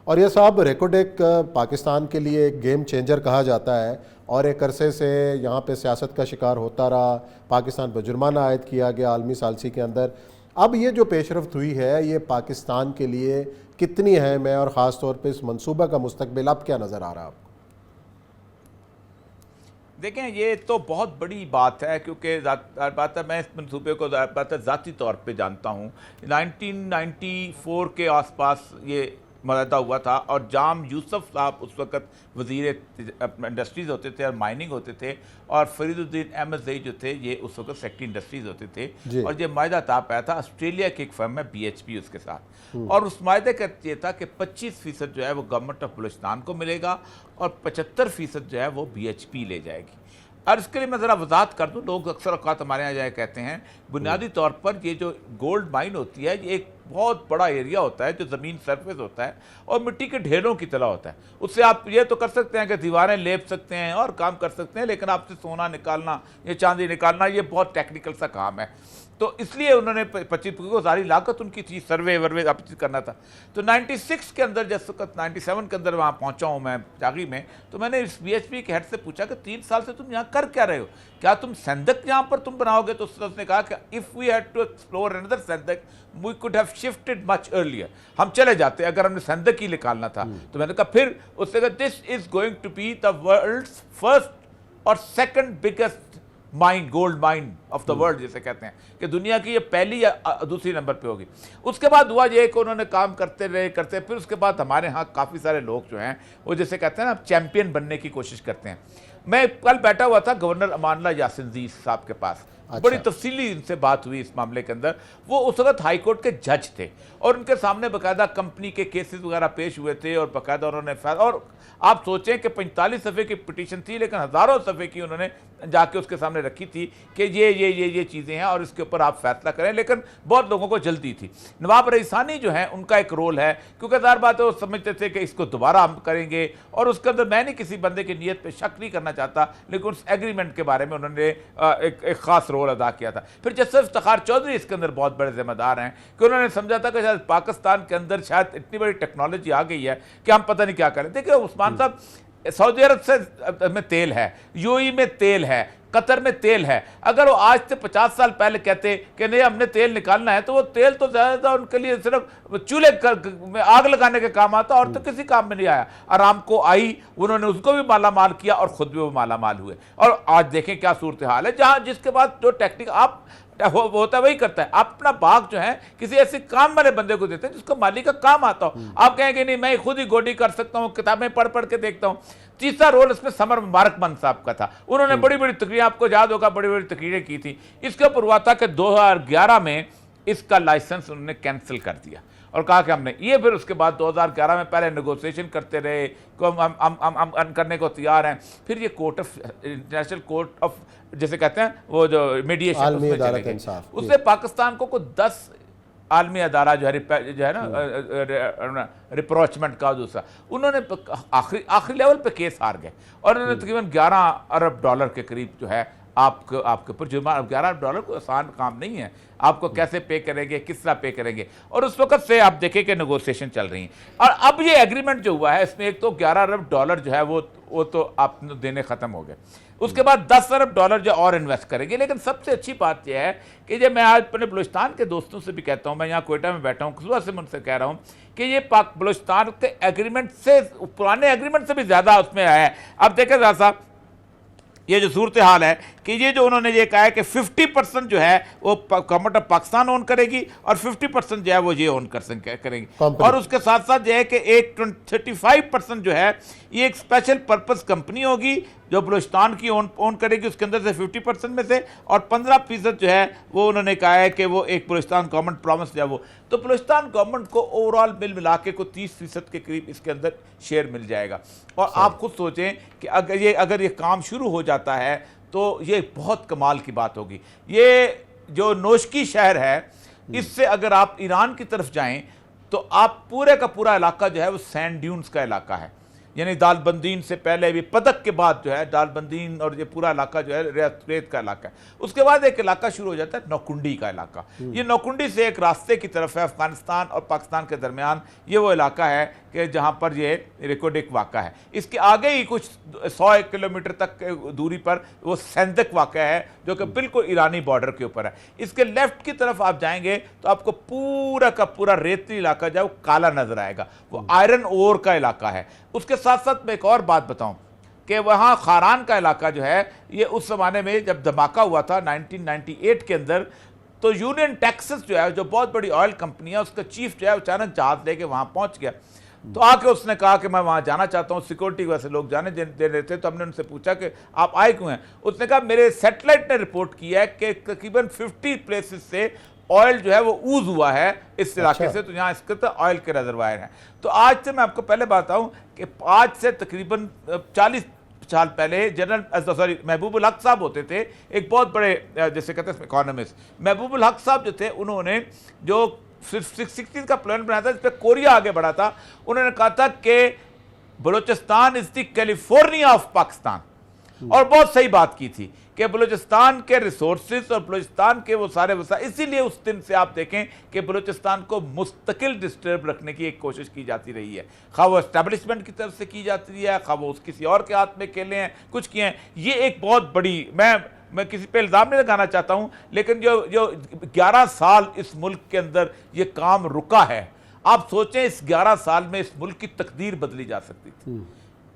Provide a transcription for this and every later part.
और ये साहब रेकोडेक पाकिस्तान के लिए एक गेम चेंजर कहा जाता है और एक अरसे से यहाँ पे सियासत का शिकार होता रहा। पाकिस्तान पर जुर्माना आयद किया गया आलमी सालसी के अंदर। अब ये जो पेशरफ्त हुई है ये पाकिस्तान के लिए कितनी अहम है और ख़ास तौर पे इस मंसूबा का मुस्तकबिल अब क्या नज़र आ रहा है आपको? देखें, ये तो बहुत बड़ी बात है क्योंकि बात है, मैं इस मनसूबे को ज़ाती तौर पे जानता हूँ। 1994 के आसपास ये मुआहदा हुआ था और जाम यूसुफ साहब उस वक़्त वज़ीर इंडस्ट्रीज़ होते थे और माइनिंग होते थे, और फरीदुद्दीन अहमद ज़ई जो थे ये उस वक़्त सेक्रेटरी इंडस्ट्रीज़ होते थे। और ये मुआहदा था पाया था ऑस्ट्रेलिया की एक फर्म है BHP उसके साथ, और उस मुआहदे का ये था कि 25% जो है वो गवर्नमेंट ऑफ बलूचिस्तान को मिलेगा और 75% जो है वो BHP ले जाएगी। और इसके लिए मैं ज़रा वजाहत कर दूँ, लोग अक्सर औकात हमारे यहाँ जाए कहते हैं बुनियादी तौर पर ये जो गोल्ड माइन होती है ये एक बहुत बड़ा एरिया होता है जो ज़मीन सरफेस होता है और मिट्टी के ढेरों की तरह होता है। उससे आप ये तो कर सकते हैं कि दीवारें लेप सकते हैं और काम कर सकते हैं, लेकिन आपसे सोना निकालना या चांदी निकालना ये बहुत टेक्निकल सा काम है। तो इसलिए उन्होंने 25 को सारी लागत उनकी थी, सर्वे वर्वे आप चीज़ करना था। तो 96 के अंदर, जिस वक्त 97 के अंदर वहाँ पहुँचा हूँ मैं जागी में, तो मैंने इस BHP के हेड से पूछा कि 3 साल से तुम यहाँ कर क्या रहे हो, क्या तुम संदक यहाँ पर तुम बनाओगे? तो उसने कहा कि if we had to explore another संदक we could have shifted much earlier, हम चले जाते अगर हमने संदक ही निकालना था। तो मैंने कहा फिर उसने कहा this is going to be the world's first और second biggest mine, gold mine of the world जिसे कहते हैं, कि दुनिया की ये पहली या दूसरी नंबर पे होगी। उसके बाद हुआ ये कि उन्होंने काम करते रहे फिर उसके बाद हमारे यहाँ काफ़ी सारे लोग जो हैं वो जिसे कहते हैं ना चैंपियन बनने की कोशिश करते हैं। मैं कल बैठा हुआ था गवर्नर अमानुल्लाह यासिन ज़ई साहब के पास, बड़ी तफसीली इनसे बात हुई इस मामले के अंदर। वो उस वक्त हाई कोर्ट के जज थे और उनके सामने बाकायदा कंपनी के केसेस वगैरह पेश हुए थे और बाकायदा उन्होंने और आप सोचें कि 45 सफ़े की पिटीशन थी, लेकिन हज़ारों सफ़े की उन्होंने जाके उसके सामने रखी थी कि ये चीज़ें हैं और इसके ऊपर आप फैसला करें। लेकिन बहुत लोगों को जल्दी थी। नवाब रईसानी जो है उनका एक रोल है, क्योंकि ज़ाहिर बात है वो समझते थे कि इसको दोबारा हम करेंगे, और उसके अंदर मैं नहीं किसी बंदे की नीयत पे शक नहीं करना चाहता, लेकिन उस एग्रीमेंट के बारे में उन्होंने एक ख़ास रोल अदा किया था। फिर जस्टिस इफ्तिखार चौधरी इसके अंदर बहुत बड़े जिम्मेदार हैं कि उन्होंने समझा था कि शायद पाकिस्तान के अंदर शायद इतनी बड़ी टेक्नोलॉजी आ गई है कि हम पता नहीं क्या करें। देखिए उस्मान साहब, सऊदी अरब से में तेल है, UAE में तेल है, कतर में तेल है। अगर वो आज से 50 साल पहले कहते कि नहीं हमने तेल निकालना है, तो वो तेल तो ज़्यादा उनके लिए सिर्फ चूल्हे में आग लगाने के काम आता और तो किसी काम में नहीं आया। आरामको आई, उन्होंने उसको भी माला माल किया और ख़ुद भी वो माला माल हुए। और आज देखें क्या सूरत हाल है, जहाँ जिसके बाद जो टेक्निक आप होता है वही करता है। आप अपना बाग जो है किसी ऐसे काम वाले बंदे को देते हैं जिसको माली का काम आता हो। आप कहेंगे नहीं मैं खुद ही गोडी कर सकता हूँ, किताबें पढ़ पढ़ के देखता हूँ। तीसरा रोल इसमें समर मुबारकमंद साहब का था। उन्होंने बड़ी बड़ी तकरीरें, आपको याद होगा, बड़ी बड़ी तकरीरें की थी। इसके ऊपर हुआ था कि 2011 में इसका लाइसेंस उन्होंने कैंसिल कर दिया और कहा कि हमने ये, फिर उसके बाद 2011 में पहले नेगोशिएशन करते रहे को हम करने को तैयार हैं। फिर ये court of international court of जिसे कहते हैं वो जो मीडिएशन उसमें चले गए। उससे पाकिस्तान को 10 आलमी अदारा जो है ना रिप्रोचमेंट का दूसरा, उन्होंने आखिरी लेवल पे केस हार गए और उन्होंने तकरीबन $11 अरब के करीब जो है आपके ऊपर जुर्माना। $11 को आसान काम नहीं है, आपको कैसे पे करेंगे, किस तरह पे करेंगे। और उस वक्त से आप देखें कि नेगोशिएशन चल रही है। और अब ये एग्रीमेंट जो हुआ है इसमें एक तो $11 अरब जो है वो तो आप देने ख़त्म हो गए। उसके बाद $10 अरब जो और इन्वेस्ट करेंगे। लेकिन सबसे अच्छी बात यह है कि जब मैं आज अपने बलूचिस्तान के दोस्तों से भी कहता हूँ, मैं यहाँ कोयटा में बैठा हूँ, सुबह से मैं उनसे कह रहा हूँ कि ये पाक बलूचिस्तान के एग्रीमेंट से, पुराने एग्रीमेंट से भी ज़्यादा उसमें आया है। अब देखें साहब, ये जो सूरत हाल है कि ये जो उन्होंने ये कहा है कि 50% जो है वो गवर्नमेंट ऑफ पाकिस्तान ओन करेगी और 50% जो है वो ये ओन करेंगी। और उसके साथ साथ ये है कि एक 35% जो है ये एक स्पेशल पर्पस कंपनी होगी जो बलूचिस्तान की ओन करेगी, उसके अंदर से 50% में से, और 15% जो है वो उन्होंने कहा है कि वो एक बलूचिस्तान गवर्नमेंट प्रॉमिस जो है वो। तो बलूचिस्तान गवर्नमेंट को ओवरऑल मिला के को 30% के करीब इसके अंदर शेयर मिल जाएगा। और आप खुद सोचें कि अगर ये काम शुरू हो जाता है तो ये बहुत कमाल की बात होगी। ये जो नोशकी शहर है, इससे अगर आप ईरान की तरफ जाएं तो आप पूरे का पूरा इलाका जो है वो सैंड ड्यून्स का इलाका है। यानी दालबंदीन से पहले भी, पदक के बाद जो है दालबंदीन और ये पूरा इलाका जो है रेत का इलाका है। उसके बाद एक इलाका शुरू हो जाता है नौकुंडी का इलाका। ये नौकुंडी से एक रास्ते की तरफ है अफगानिस्तान और पाकिस्तान के दरमियान, ये वो इलाका है कि जहाँ पर ये रेकोडिक वाक़ा है। इसके आगे ही कुछ 100 किलोमीटर तक दूरी पर वो सेंदक वाक़ा है जो कि बिल्कुल ईरानी बॉर्डर के ऊपर है। इसके लेफ्ट की तरफ आप जाएंगे तो आपको पूरा का पूरा रेती इलाका जो है वो काला नजर आएगा, वो आयरन ओर का इलाका है। उसके साथ साथ मैं एक और बात बताऊं कि वहाँ खारान का इलाका जो है, ये उस ज़माने में जब धमाका हुआ था 1998 के अंदर, तो यूनियन टेक्सास जो है, जो बहुत बड़ी ऑयल कंपनी है, उसका चीफ जो है अचानक जहाज लेके वहाँ पहुँच गया। तो आके उसने कहा कि मैं वहाँ जाना चाहता हूँ, सिक्योरिटी की वजह से लोग जाने दे रहे थे। तो हमने उनसे पूछा कि आप आए क्यों हैं। उसने कहा मेरे सैटेलाइट ने रिपोर्ट किया है कि तकरीबन 50 प्लेसेस से ऑयल जो है वो ऊज हुआ है इस इलाके से, तो यहाँ इसके तो ऑयल के रिजर्वायर हैं। तो आज से मैं आपको पहले बताऊं कि आज से तकरीबन 40 साल पहले जनरल महबूबुल हक साहब होते थे, एक बहुत बड़े जैसे कहते हैं इकोनॉमिस्ट। महबूबुल हक साहब जो थे, उन्होंने जो 60 का प्लान बनाया था जिस पर कोरिया आगे बढ़ा था, उन्होंने कहा था कि Balochistan is the California of Pakistan, और बहुत सही बात की थी कि बलूचिस्तान के रिसोर्सेज और बलूचिस्तान के वो सारे वसा, इसीलिए उस दिन से आप देखें कि बलूचिस्तान को मुस्तकिल डिस्टर्ब रखने की एक कोशिश की जाती रही है, खा वो एस्टेब्लिशमेंट की तरफ से की जाती है, खा वो किसी और के हाथ में खेले हैं, कुछ किए हैं। ये एक बहुत बड़ी, मैं किसी पे इल्ज़ाम नहीं लगाना चाहता हूं, लेकिन जो 11 साल इस मुल्क के अंदर ये काम रुका है, आप सोचें इस 11 साल में इस मुल्क की तकदीर बदली जा सकती थी।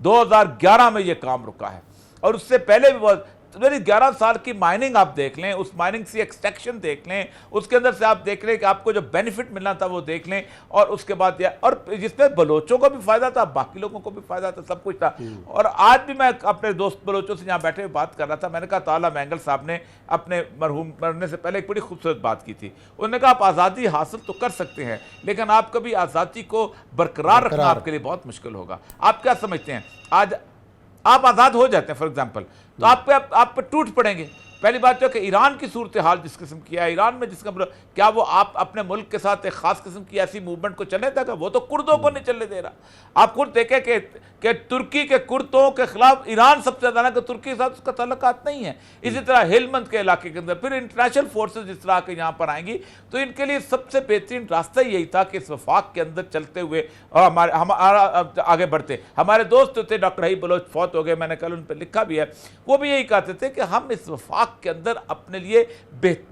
2011 में ये काम रुका है, और उससे पहले भी बहुत। मेरी 11 साल की माइनिंग आप देख लें, उस माइनिंग से एक्सट्रैक्शन देख लें, उसके अंदर से आप देख लें कि आपको जो बेनिफिट मिलना था वो देख लें, और उसके बाद और जिसमें बलोचों को भी फायदा था, बाकी लोगों को भी फायदा था, सब कुछ था। और आज भी मैं अपने दोस्त बलोचों से यहाँ बैठे हुए बात कर रहा था, मैंने कहा ताला मैंगल साहब ने अपने मरहूम मरने से पहले एक बड़ी खूबसूरत बात की थी। उन्होंने कहा आप आज़ादी हासिल तो कर सकते हैं, लेकिन आप कभी आज़ादी को बरकरार रखना आपके लिए बहुत मुश्किल होगा। आप क्या समझते हैं, आज आप आज़ाद हो जाते हैं फॉर एग्जाम्पल, तो आप पे टूट पड़ेंगे। पहली बात तो कि ईरान की सूरत हाल जिस किस्म की है, ईरान में जिसका क्या वो आप अपने मुल्क के साथ एक खास किस्म की ऐसी मूवमेंट को चलने देगा, वो तो कुर्दों को नहीं चलने दे रहा। आप खुद देखें कि तुर्की के कुर्दों के खिलाफ ईरान सबसे ज़्यादा ना, कि तुर्की के साथ उसका ताल्लुकात नहीं है। इसी तरह हेलमंद के इलाके के अंदर फिर इंटरनेशनल फोर्सेज जिस तरह के यहाँ पर आएंगी, तो इनके लिए सबसे बेहतरीन रास्ता यही था कि इस वफाक के अंदर चलते हुए हमारा आगे बढ़ते। हमारे दोस्त थे डॉक्टर हई बलोच, फौत हो गए, मैंने कल उन पर लिखा भी है, वो भी यही कहते थे कि हम इस वफाक के अंदर अपने लिए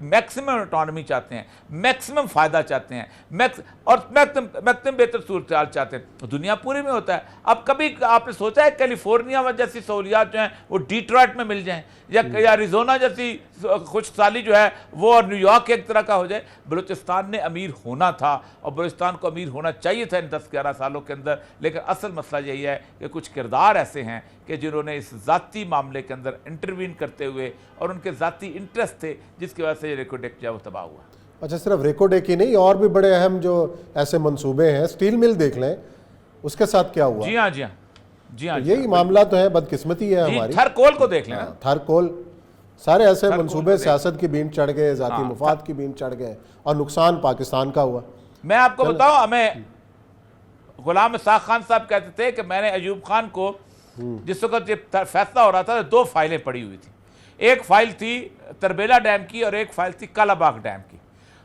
मैक्सिमम ऑटोनॉमी चाहते हैं, मैक्सिमम फायदा चाहते हैं, मैक्सिमम बेहतर सूरत हाल चाहते हैं। तो दुनिया पूरी में होता है। अब कभी आपने सोचा है कैलिफोर्निया जैसी सहूलियात जो हैं वो डिट्रॉइट में मिल जाएं, या अरिजोना जैसी खुशहाली जो है वो और न्यूयॉर्क एक तरह का हो जाए? बलूचिस्तान ने अमीर होना था, और बलूचिस्तान को अमीर होना चाहिए था इन 10-11 सालों के अंदर, लेकिन असल मसला यही है कि कुछ किरदार ऐसे हैं कि जिन्होंने इस ज़ाती मामले के अंदर इंटरवीन करते हुए, और उनके ज़ाती इंटरेस्ट थे, जिसकी वजह से ये रेकोडेक जो है वो तबाह हुआ। अच्छा, सिर्फ रेकोडेक ही नहीं, और भी बड़े अहम जो ऐसे मंसूबे हैं, स्टील मिल देख लें, उसके साथ क्या हुआ? जी हाँ, जी हाँ, जी हाँ, यही मामला तो है, बदकिस्मती है हमारी। थरकोल को देख लेना, थरकोल, सारे ऐसे मंसूबे सियासत की बीन चढ़ गए, जाती मुफाद की बीन चढ़ गए, और नुकसान पाकिस्तान का हुआ। मैं आपको बताऊं, हमें गुलाम इसाक खान साहब कहते थे कि मैंने अयूब खान को, जिस वक्त ये फैसला हो रहा था, 2 फाइलें पड़ी हुई थी। एक फाइल थी तरबेला डैम की और एक फाइल थी कालाबाग डैम की।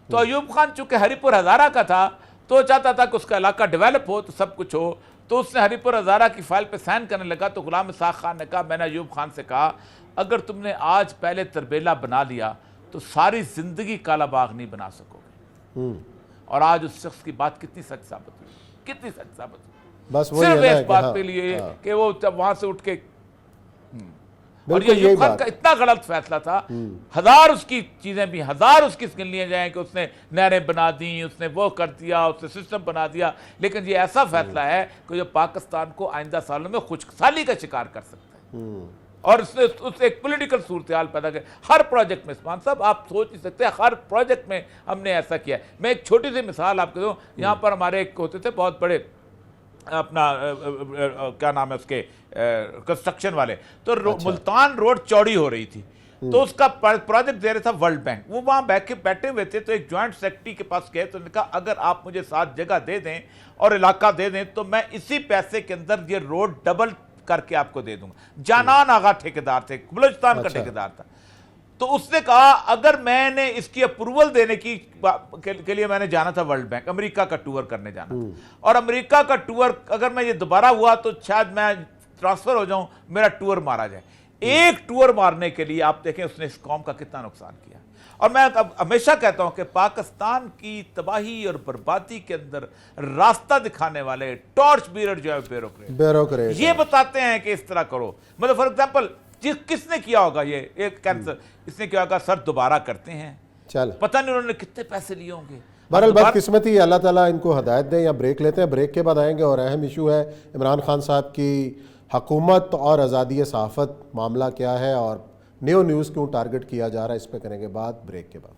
तो अयूब खान चूंकि हरिपुर हज़ारा का था, तो चाहता था कि उसका इलाका डेवलप हो, तो सब कुछ हो, तो उसने हरिपुर हज़ारा की फाइल पे साइन करने लगा। तो गुलाम इसाक खान ने कहा, मैंने अयूब खान से कहा, अगर तुमने आज पहले तरबेला बना लिया तो सारी ज़िंदगी कालाबाग नहीं बना सकोगे। और आज उस शख्स की बात कितनी सच साबित हुई, कितनी सच साबित हुई, बस सिर्फ इस बात के लिए कि वो जब वहां से उठ के, और ये अयूब खान का इतना गलत फैसला था। 1000 उसकी चीजें भी, 1000 उसकी गिन लिए जाएं कि उसने नहरें बना दी, उसने वो कर दिया, उसने सिस्टम बना दिया, लेकिन ये ऐसा फैसला है कि जो पाकिस्तान को आइंदा सालों में खुशहाली का शिकार कर सकता है। और उससे एक पॉलिटिकल सूरत हाल पैदा कर। हर प्रोजेक्ट में उस्मान साहब आप सोच नहीं सकते, हर प्रोजेक्ट में हमने ऐसा किया है। मैं एक छोटी सी मिसाल आपको दूं, यहाँ पर हमारे एक होते थे बहुत बड़े अपना क्या नाम है उसके कंस्ट्रक्शन वाले, तो मुल्तान रोड चौड़ी हो रही थी, तो उसका प्रोजेक्ट दे रहा था वर्ल्ड बैंक। वो वहां बैठे हुए थे, तो एक ज्वाइंट सेक्रेटरी के पास गए तो उन्होंने कहा अगर आप मुझे 7 जगह दे दें और इलाका दे दें तो मैं इसी पैसे के अंदर ये रोड डबल करके आपको दे दूंगा। जानान आगा ठेकेदार थे, बलूचिस्तान का ठेकेदार था। तो उसने कहा अगर मैंने इसकी अप्रूवल देने के लिए मैंने जाना था वर्ल्ड बैंक, अमेरिका का टूर करने जाना था, और अमेरिका का टूर अगर मैं ये दोबारा हुआ तो शायद मैं ट्रांसफर हो जाऊं, मेरा टूर मारा जाए। एक टूर मारने के लिए आप देखें उसने इस कौम का कितना नुकसान किया। और मैं अब हमेशा कहता हूं कि पाकिस्तान की तबाही और बर्बादी के अंदर रास्ता दिखाने वाले टॉर्च बीरर जो है ब्यूरोक्रेट, ये बताते हैं कि इस तरह करो। मतलब फॉर एग्जांपल किसने किया होगा ये एक कैंसर, इसने क्या होगा सर दोबारा करते हैं, चल पता नहीं उन्होंने कितने पैसे लिए होंगे। बहरहाल बदकिस्मती, अल्लाह ताला इनको हदायत दें। या ब्रेक लेते हैं, ब्रेक के बाद आएंगे और अहम इशू है इमरान खान साहब की हुकूमत और आज़ादी सहाफ़त, मामला क्या है और न्यूज़ क्यों टारगेट किया जा रहा है, इस पर करेंगे बात ब्रेक के बाद।